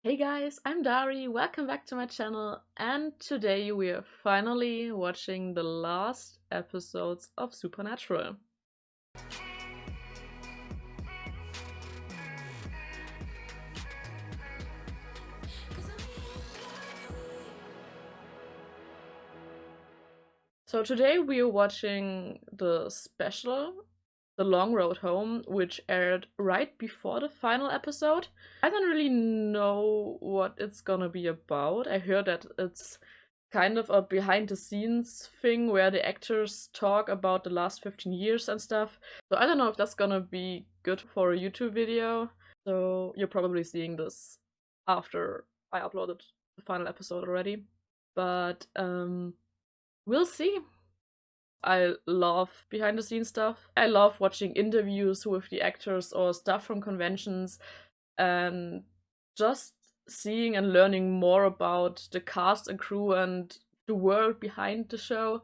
Hey guys, I'm Dari, welcome back to my channel, and today we are finally watching the last episodes of Supernatural. So today we are watching the special, The Long Road Home, which aired right before the final episode. I don't really know what it's gonna be about. I heard that it's kind of a behind the scenes thing where the actors talk about the last 15 years and stuff. So I don't know if that's gonna be good for a YouTube video. So you're probably seeing this after I uploaded the final episode already. But we'll see. I love behind the scenes stuff. I love watching interviews with the actors or stuff from conventions and just seeing and learning more about the cast and crew and the world behind the show.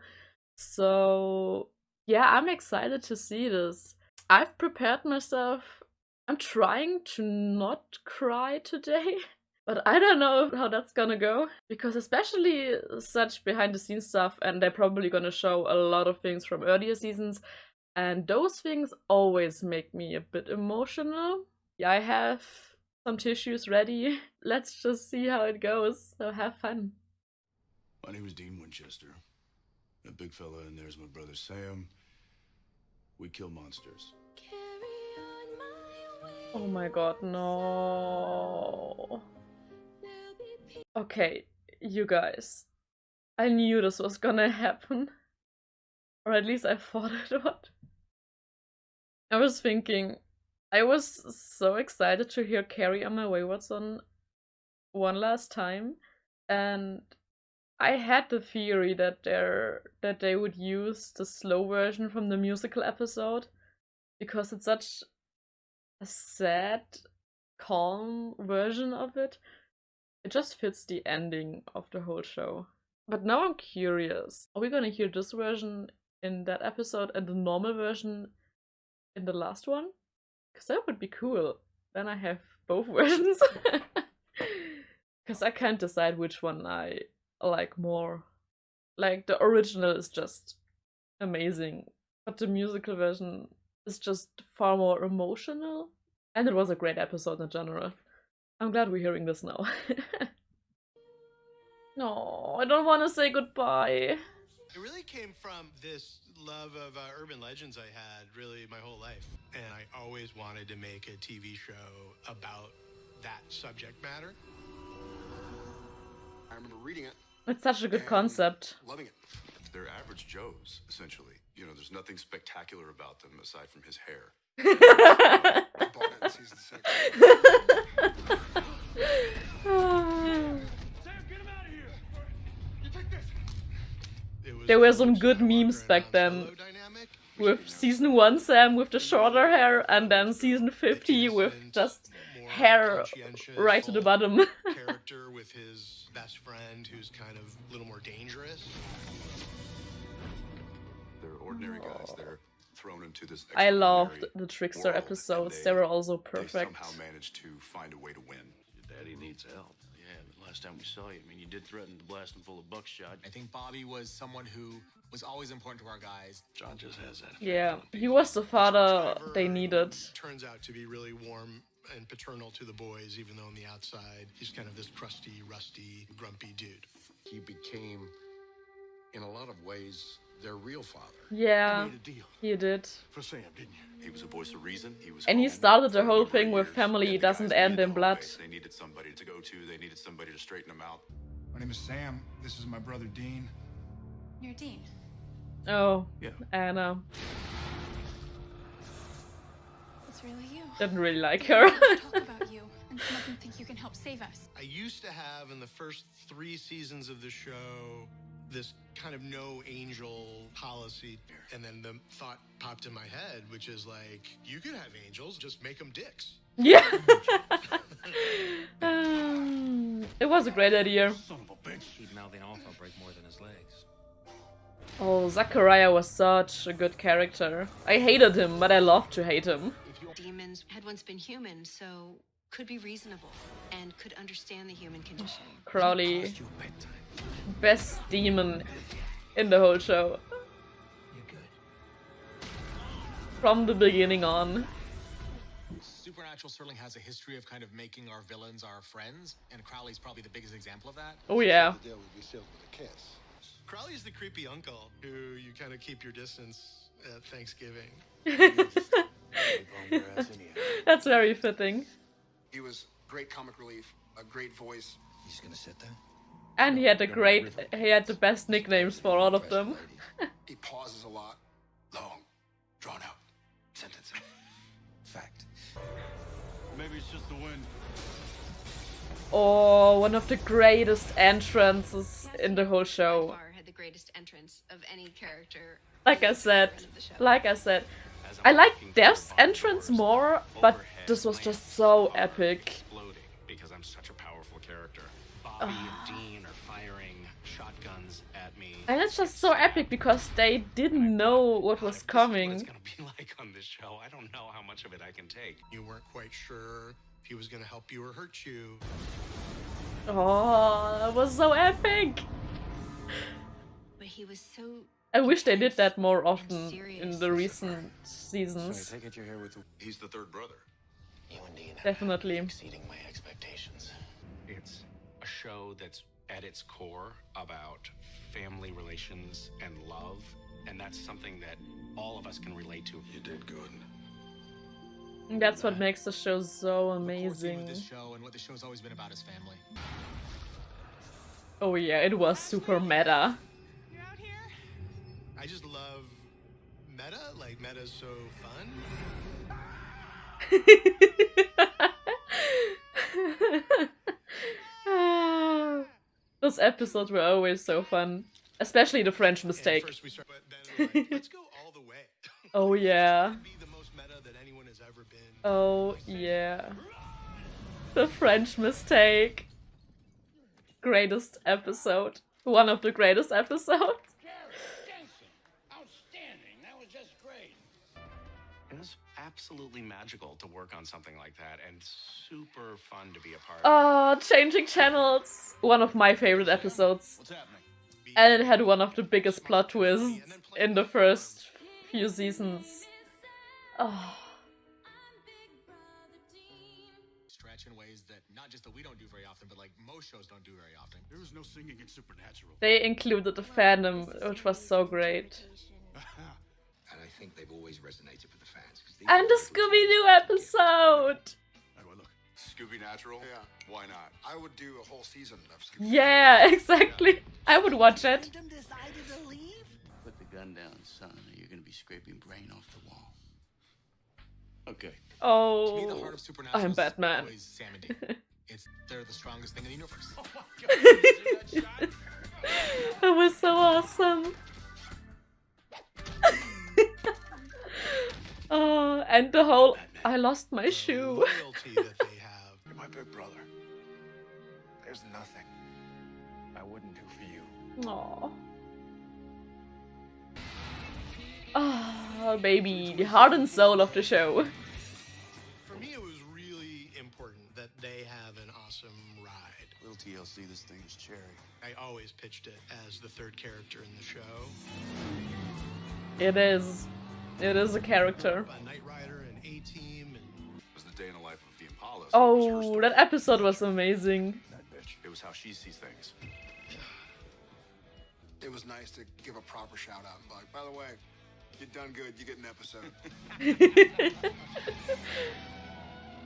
So, yeah, I'm excited to see this. I've prepared myself. I'm trying to not cry today. But I don't know how that's gonna go, because especially such behind the scenes stuff, and they're probably gonna show a lot of things from earlier seasons, and those things always make me a bit emotional. Yeah, I have some tissues ready. Let's just see how it goes. So have fun. My name is Dean Winchester. That big fella in there is my brother Sam. We kill monsters. Oh my god, no. Okay, you guys. I knew this was gonna happen. Or at least I thought it would. I was thinking, I was so excited to hear Carrie on My Wayward Son one last time, and I had the theory that they would use the slow version from the musical episode, because it's such a sad, calm version of it. It just fits the ending of the whole show. But now I'm curious. Are we gonna hear this version in that episode and the normal version in the last one? Because that would be cool. Then I have both versions. Because I can't decide which one I like more. Like, the original is just amazing, but the musical version is just far more emotional. And it was a great episode in general. I'm glad we're hearing this now. No, I don't want to say goodbye. It really came from this love of urban legends I had really my whole life. And I always wanted to make a TV show about that subject matter. I remember reading it. It's such a good concept. Loving it. They're average Joes, essentially. You know, there's nothing spectacular about them aside from his hair. I bought it in season 6. There were some good memes back then, with season 1 Sam with the shorter hair, and then season 50 with just hair right to the bottom. Character with his best friend who's kind of a little more dangerous. They're ordinary guys. They're thrown into this. I loved the Trickster episodes. They were also perfect. They somehow managed to find a way to win. Your daddy needs help. Yeah, but last time we saw you, I mean, you did threaten to blast him full of buckshot. I think Bobby was someone who was always important to our guys. John just has that. Yeah, he was the father they needed. Turns out to be really warm and paternal to the boys, even though on the outside he's kind of this crusty, rusty, grumpy dude. He became, in a lot of ways, their real father. Yeah, You made a deal he did. for Sam, didn't you? He was a voice of reason. He was. And he home started the for a whole number of thing with years, family and the doesn't guys end needed in home blood. base. They needed somebody to go to. They needed somebody to straighten them out. My name is Sam. This is my brother Dean. You're Dean. Oh, Yeah. Anna. It's really you. Didn't really like her. Let's talk about you, and some of them think you can help save us. I used to have in the first 3 seasons of the show this kind of no angel policy, and then the thought popped in my head, which is like, you could have angels, just make them dicks. Yeah. It was a great idea. Son of a bitch. Keep mouthing off, I'll break more than his legs. Oh, Zachariah was such a good character. I hated him, but I loved to hate him. Demons had once been human, so could be reasonable. and could understand the human condition. Crowley, best demon in the whole show. From the beginning on. Supernatural certainly has a history of kind of making our villains our friends, and Crowley's probably the biggest example of that. Oh yeah. Crowley's the creepy uncle who you kind of keep your distance at Thanksgiving. That's very fitting. He was great comic relief, a great voice. He's gonna sit there. And he had the best nicknames for all of them. He pauses a lot. Long, drawn out sentence. Fact. Maybe it's just the wind. Oh, one of the greatest entrances in the whole show. By far had the greatest entrance of any character. Like I said, I like Dev's entrance more, but this was just so epic. Exploding because I'm such a powerful character. Bobby and Dean are firing shotguns at me. And it's just so epic because they didn't know what was coming. What it's gonna be like on this show. I don't know how much of it I can take. You weren't quite sure if he was going to help you or hurt you. Oh, that was so epic! But he was so. I wish they did that more and often serious. in the recent seasons. Take it you're here with the... He's the third brother. You and Dean Definitely. exceeding my expectations. It's a show that's at its core about family relations and love, and that's something that all of us can relate to. You did good. That's what makes the show so The core theme amazing. of this show and what the show's always been about is family. Oh yeah, it was super meta. You out here? I just love meta. Like, meta's so fun. Those episodes were always so fun. Especially the French And mistake. first we start, but then we're like, let's go all the way. Oh yeah. Be the most meta that anyone has ever been. Oh yeah. The French mistake. Greatest episode. One of the greatest episodes. Outstanding. That was just great. It was absolutely magical to work on something like that, and super fun to be a part of. Oh, changing channels. One of my favorite episodes. What's happening? And it had one of the biggest plot twists in the first few seasons. Oh. Stretch in ways that not just that we don't do very often, but like most shows don't do very often. There was no singing in Supernatural. They included the fandom, which was so great. And I think they've always resonated with the fans. And the Scooby-Doo episode! Look. Scooby Natural? Yeah. Why not? I would do a whole season of Scooby. Yeah, exactly. I would watch it. Put the gun down, son, or you're gonna be scraping brain off the wall. Okay. To me, the Oh, heart of Supernatural I'm is Batman. always Sam and Dean. They're the strongest thing in the universe. That was so awesome. Oh, and the whole I lost my shoe. Loyalty that they have. You're my big brother. There's nothing I wouldn't do for you. Aww. Oh, baby, the heart and soul of the show. For me, it was really important that they have an awesome ride. Little TLC, this thing is cherry. I always pitched it as the third character in the show. It is. It is a character. A Knight Rider and A-Team and It was the day in the life of the Impala. so it was her Oh, story. that episode was amazing. That bitch. It was how she sees things. It was nice to give a proper shout out and be like, by the way, you've done good. You get an episode.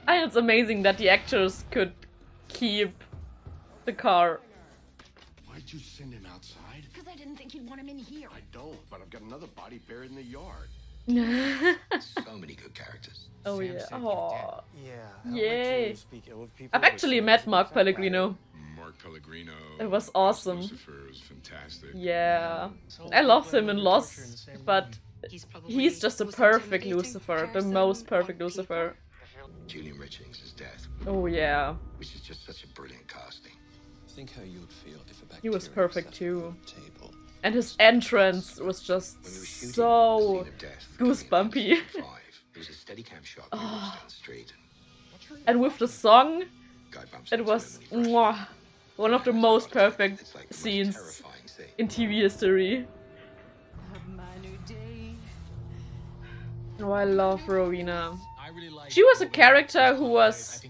And it's amazing that the actors could keep the car. Why'd you send him outside? Because I didn't think you'd want him in here. I don't, but I've got another body buried in the yard. So many good characters. Oh yeah. Oh. Yeah. Yay. I've actually met Mark Pellegrino. Mark Pellegrino. It was awesome. Lucifer was fantastic. Yeah. I love him in Lost, but he's just a most perfect intimidating Lucifer. The person most on perfect people. Lucifer. Julian Richings' death, Oh yeah. which is just such a brilliant casting. Think how you'd feel if a He was bacteria perfect sat at your too. table. And his entrance was just When we were shooting so the scene of death for Coming goosebumpy. Out Season 5, it was a steady cam shot we watched down the street. And with the song, It was mwah, one of the most perfect scenes in TV history. Oh, I love Rowena. She was a character who was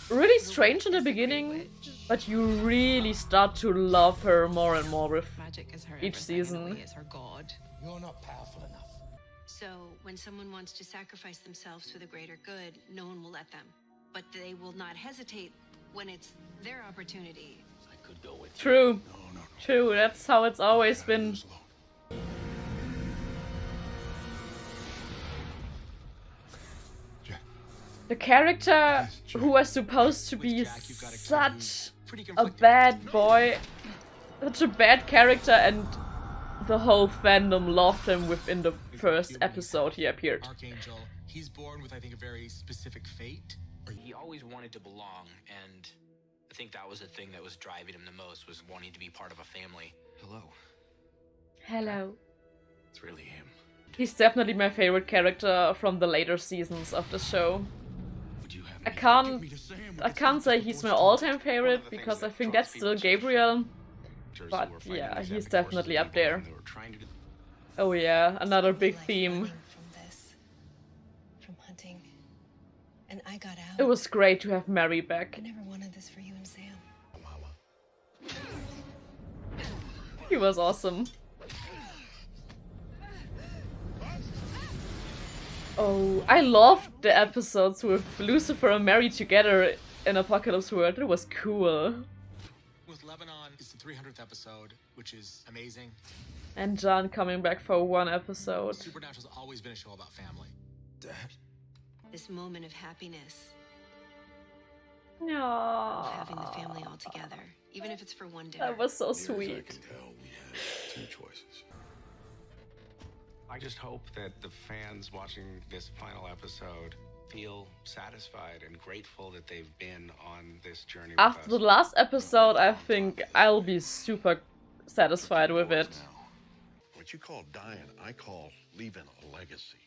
really strange in the beginning, but you really start to love her more and more with each season. You're not powerful enough. So, when someone wants to sacrifice themselves for the greater good, no one will let them. But they will not hesitate when it's their opportunity. I could go with True. True, that's how it's always been. The character who was supposed to be such a bad boy, such a bad character, and the whole fandom loved him within the first episode he appeared. Archangel, he's born with, I think, a very specific fate. He always wanted to belong, and I think that was the thing that was driving him the most, was wanting to be part of a family. Hello. Hello. It's really him. He's definitely my favorite character from the later seasons of the show. I can't say he's my all-time favorite, because I think that's still Gabriel. But yeah, he's definitely up there. Oh yeah, another big theme. From hunting. And I got out. It was great to have Mary back. I never wanted this for you and Sam. He was awesome. Oh, I loved the episodes with Lucifer and Mary together in Apocalypse World. It was cool. With Lebanon, it's the 300th episode, which is amazing. And John coming back for one episode. Supernatural's always been a show about family. Dad. This moment of happiness. Aww. Of having the family all together, even if it's for one dinner. That was so Near as I sweet. can tell, we had two choices. I just hope that the fans watching this final episode feel satisfied and grateful that they've been on this journey with After us. the last episode, I think I'll be super satisfied with it. What you call dying, I call leaving a legacy.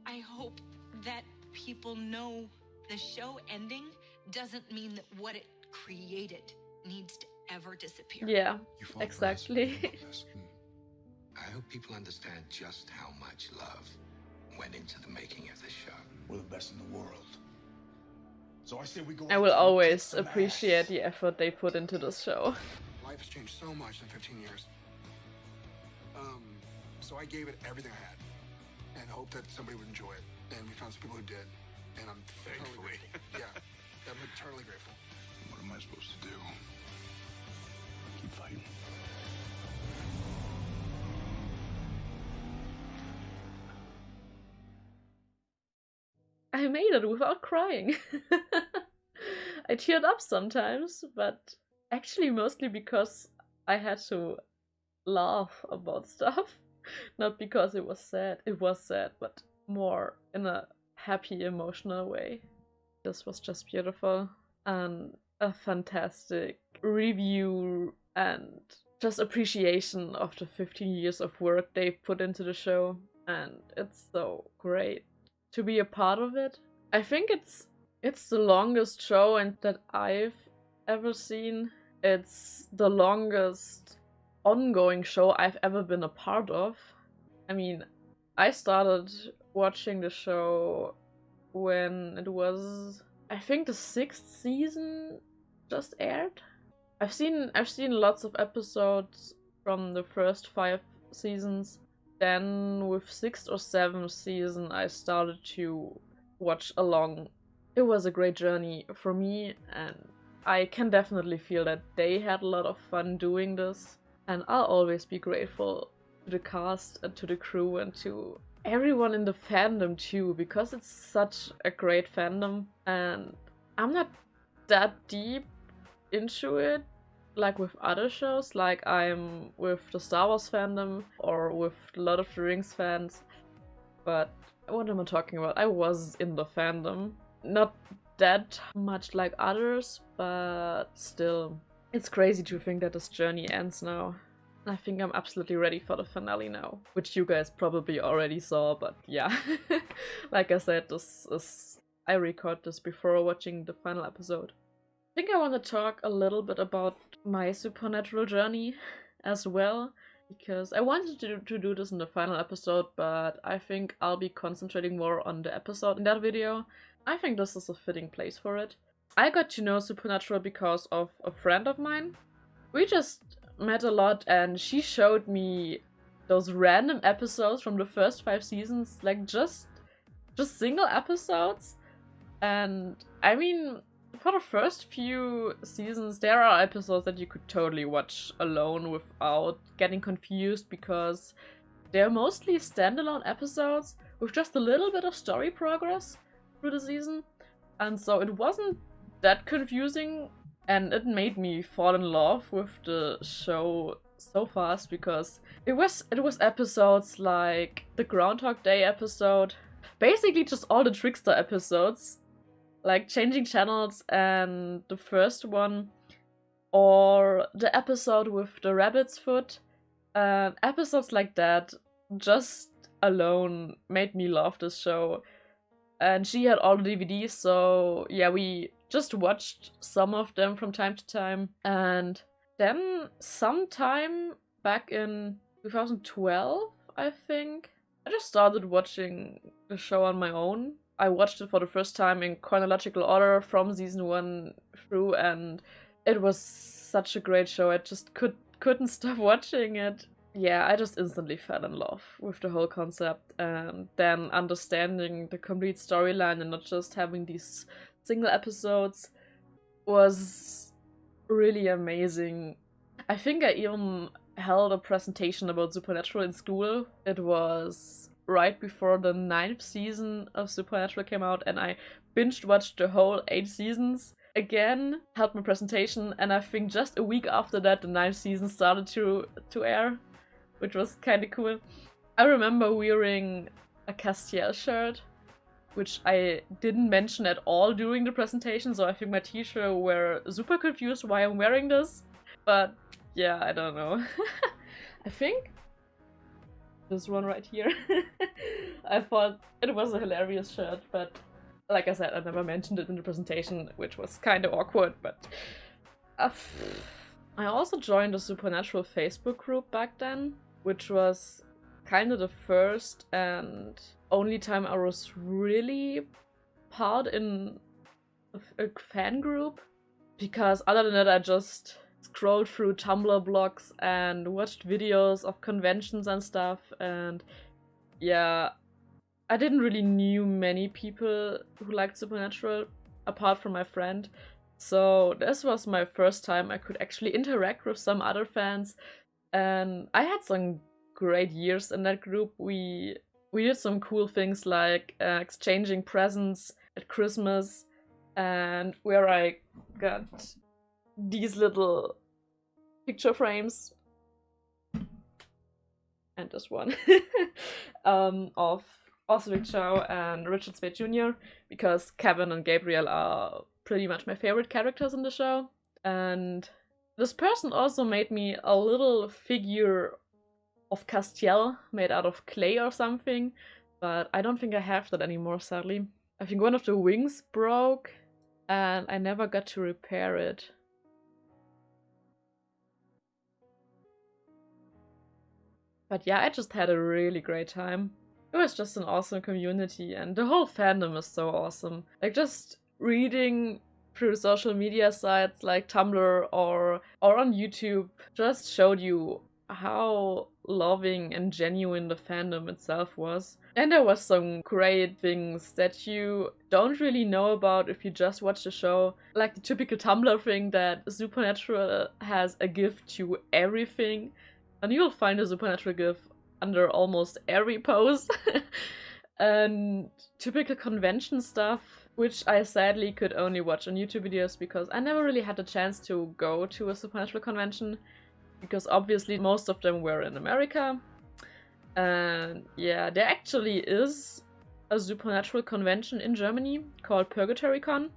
I hope that people know the show ending doesn't mean that what it created needs to ever disappear. Yeah, exactly. I hope people understand just how much love went into the making of this show. We're the best in the world. So I say we go. I will always appreciate the effort they put into this show. Life has changed so much in 15 years. So I gave it everything I had and hoped that somebody would enjoy it. And we found some people who did. And I'm eternally grateful. Yeah, I'm eternally grateful. What am I supposed to do? Keep fighting. I made it without crying. I teared up sometimes, but actually mostly because I had to laugh about stuff. Not because it was sad. It was sad, but more in a happy, emotional way. This was just beautiful. And a fantastic review and just appreciation of the 15 years of work they put into the show. And it's so great to be a part of it. I think it's the longest show and that I've ever seen. It's the longest ongoing show I've ever been a part of. I mean, I started watching the show when it was, I think, the 6th season just aired. I've seen lots of episodes from the first 5 seasons. Then with 6th or 7th season I started to watch along. It was a great journey for me, and I can definitely feel that they had a lot of fun doing this. And I'll always be grateful to the cast and to the crew and to everyone in the fandom too, because it's such a great fandom. And I'm not that deep into it like with other shows, like I'm with the Star Wars fandom or with Lord of the Rings fans. But what am I talking about? I was in the fandom. Not that much like others, but still. It's crazy to think that this journey ends now. I think I'm absolutely ready for the finale now, which you guys probably already saw, but yeah. Like I said, this is I record this before watching the final episode. I think I want to talk a little bit about my supernatural journey as well, because I wanted to do this in the final episode, but I think I'll be concentrating more on the episode in that video. I think this is a fitting place for it. I got to know Supernatural because of a friend of mine. We just met a lot and she showed me those random episodes from the first 5 seasons, like just single episodes. And I mean, for the first few seasons, there are episodes that you could totally watch alone without getting confused, because they're mostly standalone episodes with just a little bit of story progress through the season. And so it wasn't that confusing, and it made me fall in love with the show so fast, because it was episodes like the Groundhog Day episode, basically just all the Trickster episodes, like Changing Channels and the first one, or the episode with the rabbit's foot. Episodes like that just alone made me love this show. And she had all the DVDs, so yeah, we just watched some of them from time to time. And then sometime back in 2012, I think, I just started watching the show on my own. I watched it for the first time in chronological order from season 1 through, and it was such a great show. I just couldn't stop watching it. Yeah, I just instantly fell in love with the whole concept, and then understanding the complete storyline and not just having these single episodes was really amazing. I think I even held a presentation about Supernatural in school. It was right before the 9th season of Supernatural came out, and I binge watched the whole 8 seasons. Again, held my presentation, and I think just a week after that the 9th season started to air, which was kind of cool. I remember wearing a Castiel shirt, which I didn't mention at all during the presentation, so I think my teacher were super confused why I'm wearing this. But yeah, I don't know. I think this one right here. I thought it was a hilarious shirt, but like I said, I never mentioned it in the presentation, which was kind of awkward, but I also joined a Supernatural Facebook group back then, which was kind of the first and only time I was really part in a fan group, because other than that I just scrolled through Tumblr blogs and watched videos of conventions and stuff, and yeah, I didn't really knew many people who liked Supernatural apart from my friend, so this was my first time I could actually interact with some other fans, and I had some great years in that group. We did some cool things like exchanging presents at Christmas, and where I got these little picture frames, and this one of Osric Chow and Richard Spade Jr., because Kevin and Gabriel are pretty much my favorite characters in the show. And this person also made me a little figure of Castiel made out of clay or something, but I don't think I have that anymore, sadly. I think one of the wings broke and I never got to repair it. But yeah, I just had a really great time. It was just an awesome community, and the whole fandom is so awesome. Like, just reading through social media sites like Tumblr or on YouTube just showed you how loving and genuine the fandom itself was. And there was some great things that you don't really know about if you just watch the show. Like the typical Tumblr thing that Supernatural has a GIF to everything. And you'll find a Supernatural GIF under almost every post. And typical convention stuff, which I sadly could only watch on YouTube videos because I never really had the chance to go to a Supernatural convention, because obviously most of them were in America. And yeah, there actually is a Supernatural convention in Germany called PurgatoryCon,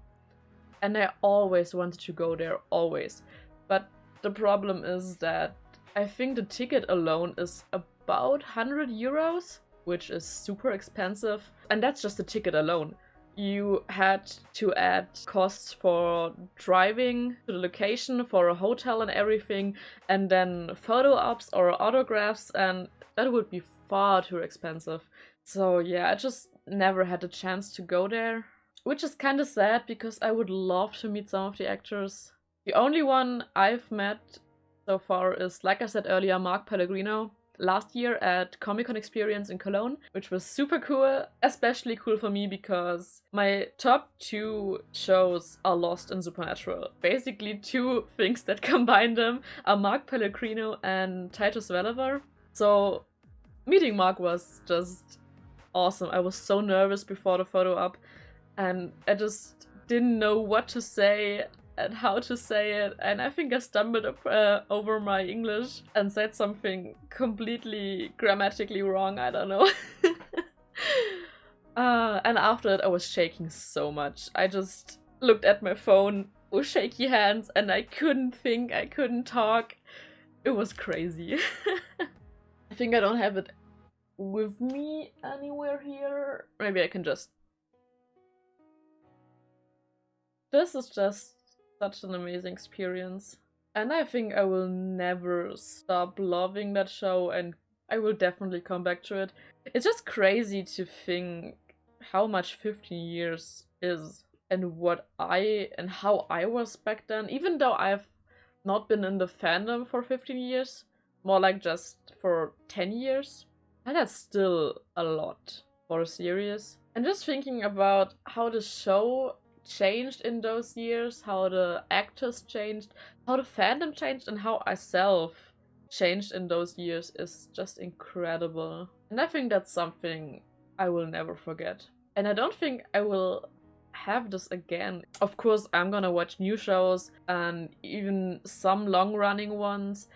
and I always wanted to go there, always. But the problem is that I think the ticket alone is about 100 euros, which is super expensive. And that's just the ticket alone. you had to add costs for driving to the location, for a hotel and everything, and then photo ops or autographs, and that would be far too expensive. So yeah, I just never had a chance to go there, which is kind of sad because I would love to meet some of the actors. The only one I've met so far is, like I said earlier, Mark Pellegrino. Last year at Comic-Con Experience in Cologne, which was super cool, especially cool for me because my top 2 shows are lost in Supernatural. Basically 2 things that combine them are Mark Pellegrino and Titus Welliver. So meeting Mark was just awesome. I was so nervous before the photo op and I just didn't know what to say and how to say it, and I think I stumbled over my English and said something completely grammatically wrong, I don't know. And after that I was shaking so much. I just looked at my phone with shaky hands and I couldn't think, I couldn't talk. It was crazy. I think I don't have it with me anywhere here. Maybe I can just... This is just such an amazing experience. And I think I will never stop loving that show and I will definitely come back to it. It's just crazy to think how much 15 years is and how I was back then. Even though I've not been in the fandom for 15 years, more like just for 10 years. And that's still a lot for a series. And just thinking about how the show changed in those years, how the actors changed, how the fandom changed, and how I self changed in those years is just incredible. And I think that's something I will never forget. And I don't think I will have this again. Of course, I'm gonna watch new shows and even some long-running ones,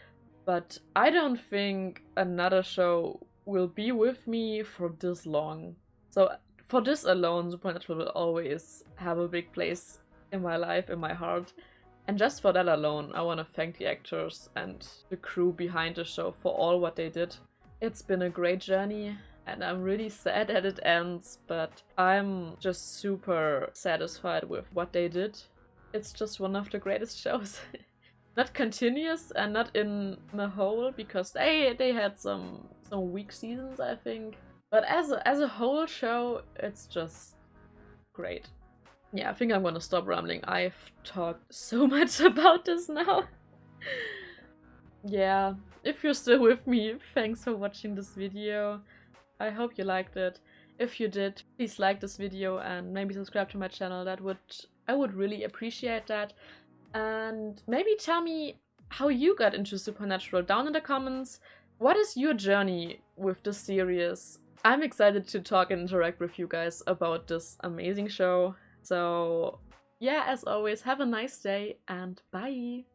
but I don't think another show will be with me for this long. So for this alone, Supernatural will always have a big place in my life, in my heart. And just for that alone, I want to thank the actors and the crew behind the show for all what they did. It's been a great journey and I'm really sad that it ends, but I'm just super satisfied with what they did. It's just one of the greatest shows. Not continuous and not in the whole, because they had some weak seasons, I think. But as a whole show, it's just great. Yeah, I think I'm gonna stop rambling. I've talked so much about this now. Yeah, if you're still with me, thanks for watching this video. I hope you liked it. If you did, please like this video and maybe subscribe to my channel. I would really appreciate that. And maybe tell me how you got into Supernatural down in the comments. What is your journey with this series? I'm excited to talk and interact with you guys about this amazing show. So yeah, as always, have a nice day and bye!